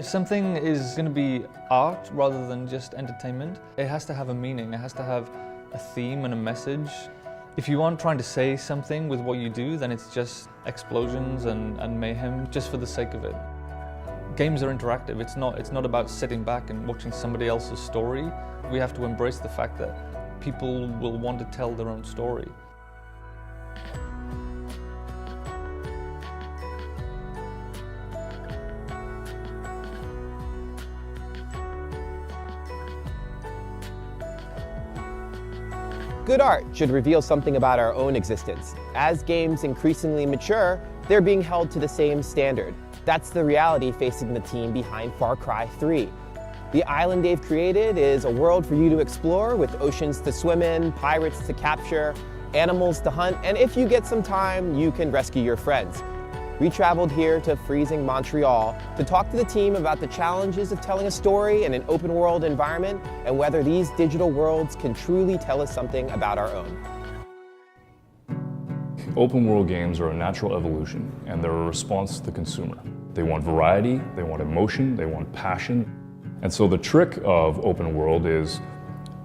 If something is going to be art rather than just entertainment, it has to have a meaning, it has to have a theme and a message. If you aren't trying to say something with what you do, then it's just explosions and mayhem just for the sake of it. Games are interactive. It's not about sitting back and watching somebody else's story. We have to embrace the fact that people will want to tell their own story. Good art should reveal something about our own existence. As games increasingly mature, they're being held to the same standard. That's the reality facing the team behind Far Cry 3. The island they've created is a world for you to explore with oceans to swim in, pirates to capture, animals to hunt, and if you get some time, you can rescue your friends. We traveled here to freezing Montreal to talk to the team about the challenges of telling a story in an open world environment and whether these digital worlds can truly tell us something about our own. Open world games are a natural evolution, and they're a response to the consumer. They want variety, they want emotion, they want passion. And so the trick of open world is,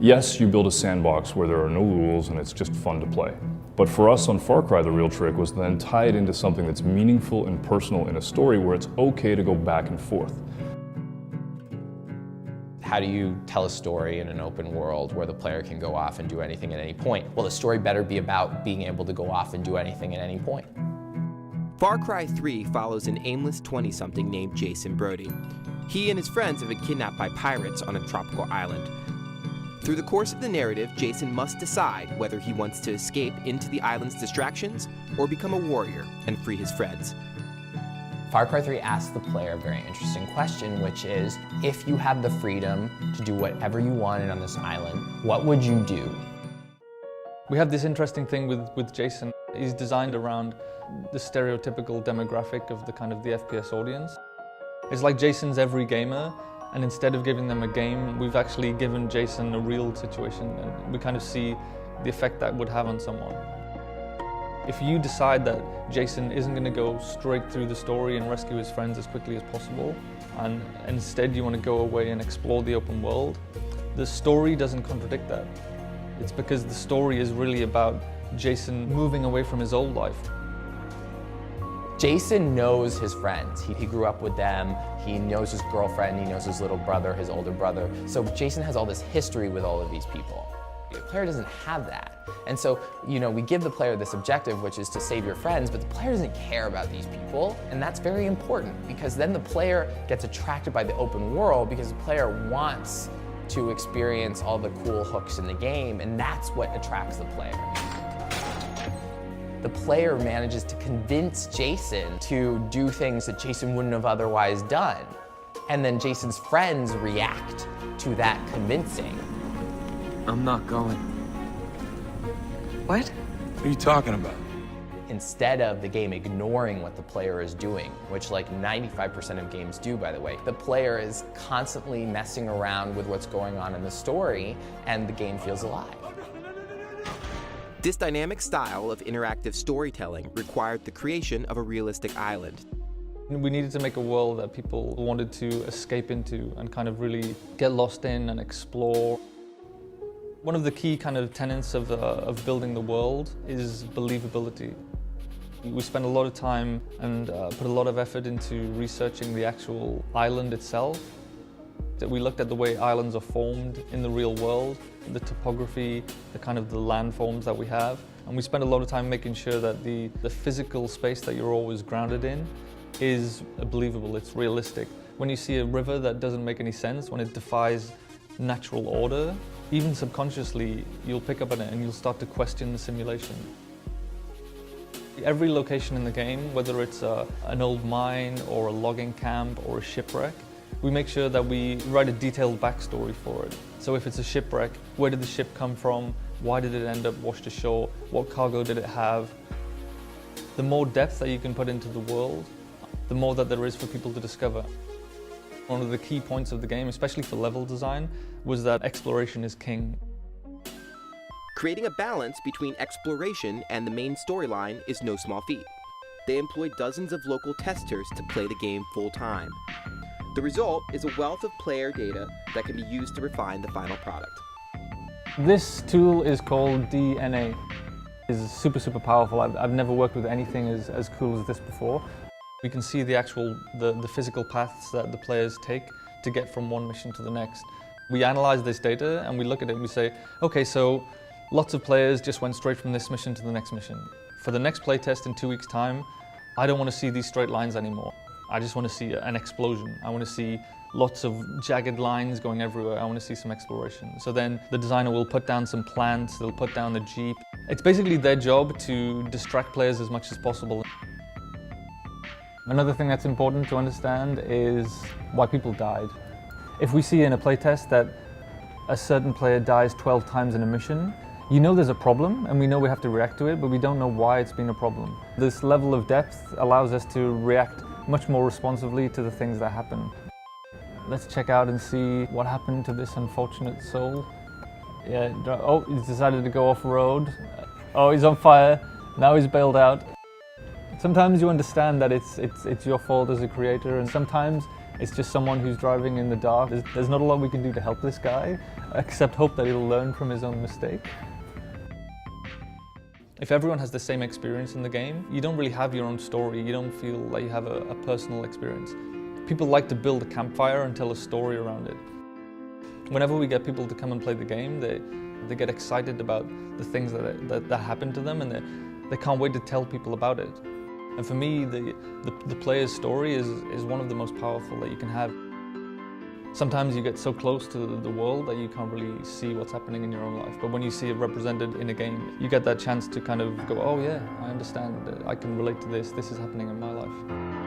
yes, you build a sandbox where there are no rules and it's just fun to play. But for us on Far Cry, the real trick was to then tie it into something that's meaningful and personal in a story where it's okay to go back and forth. How do you tell a story in an open world where the player can go off and do anything at any point? Well, the story better be about being able to go off and do anything at any point. Far Cry 3 follows an aimless 20-something named Jason Brody. He and his friends have been kidnapped by pirates on a tropical island. Through the course of the narrative, Jason must decide whether he wants to escape into the island's distractions or become a warrior and free his friends. Far Cry 3 asks the player a very interesting question, which is, if you had the freedom to do whatever you wanted on this island, what would you do? We have this interesting thing with Jason. He's designed around the stereotypical demographic of the FPS audience. It's like Jason's every gamer, and instead of giving them a game, we've actually given Jason a real situation, and we kind of see the effect that would have on someone. If you decide that Jason isn't going to go straight through the story and rescue his friends as quickly as possible, and instead you want to go away and explore the open world, the story doesn't contradict that. It's because the story is really about Jason moving away from his old life. Jason knows his friends. He grew up with them, he knows his girlfriend, he knows his little brother, his older brother. So Jason has all this history with all of these people. The player doesn't have that. And so, we give the player this objective, which is to save your friends, but the player doesn't care about these people. And that's very important, because then the player gets attracted by the open world because the player wants to experience all the cool hooks in the game, and that's what attracts the player. The player manages to convince Jason to do things that Jason wouldn't have otherwise done. And then Jason's friends react to that convincing. I'm not going. What? What are you talking about? Instead of the game ignoring what the player is doing, which like 95% of games do, by the way, the player is constantly messing around with what's going on in the story, and the game feels alive. This dynamic style of interactive storytelling required the creation of a realistic island. We needed to make a world that people wanted to escape into and kind of really get lost in and explore. One of the key tenets of building the world is believability. We spent a lot of time and put a lot of effort into researching the actual island itself. We looked at the way islands are formed in the real world, the topography, the landforms that we have. And we spent a lot of time making sure that the physical space that you're always grounded in is believable, it's realistic. When you see a river that doesn't make any sense, when it defies natural order, even subconsciously, you'll pick up on it and you'll start to question the simulation. Every location in the game, whether it's an old mine or a logging camp or a shipwreck, we make sure that we write a detailed backstory for it. So if it's a shipwreck, where did the ship come from? Why did it end up washed ashore? What cargo did it have? The more depth that you can put into the world, the more that there is for people to discover. One of the key points of the game, especially for level design, was that exploration is king. Creating a balance between exploration and the main storyline is no small feat. They employed dozens of local testers to play the game full-time. The result is a wealth of player data that can be used to refine the final product. This tool is called DNA. It's super powerful. I've never worked with anything as cool as this before. We can see the physical paths that the players take to get from one mission to the next. We analyze this data and we look at it and we say, okay, so lots of players just went straight from this mission to the next mission. For the next playtest in 2 weeks' time, I don't want to see these straight lines anymore. I just want to see an explosion. I want to see lots of jagged lines going everywhere. I want to see some exploration. So then the designer will put down some plants, they'll put down the Jeep. It's basically their job to distract players as much as possible. Another thing that's important to understand is why people died. If we see in a playtest that a certain player dies 12 times in a mission, you know there's a problem and we know we have to react to it, but we don't know why it's been a problem. This level of depth allows us to react much more responsively to the things that happen. Let's check out and see what happened to this unfortunate soul. Yeah, oh, he's decided to go off-road. Oh, he's on fire. Now he's bailed out. Sometimes you understand that it's your fault as a creator, and sometimes it's just someone who's driving in the dark. There's not a lot we can do to help this guy, except hope that he'll learn from his own mistake. If everyone has the same experience in the game, you don't really have your own story. You don't feel like you have a personal experience. People like to build a campfire and tell a story around it. Whenever we get people to come and play the game, they get excited about the things that happen to them, and they can't wait to tell people about it. And for me, the player's story is one of the most powerful that you can have. Sometimes you get so close to the world that you can't really see what's happening in your own life. But when you see it represented in a game, you get that chance to kind of go, oh yeah, I understand, I can relate to this is happening in my life.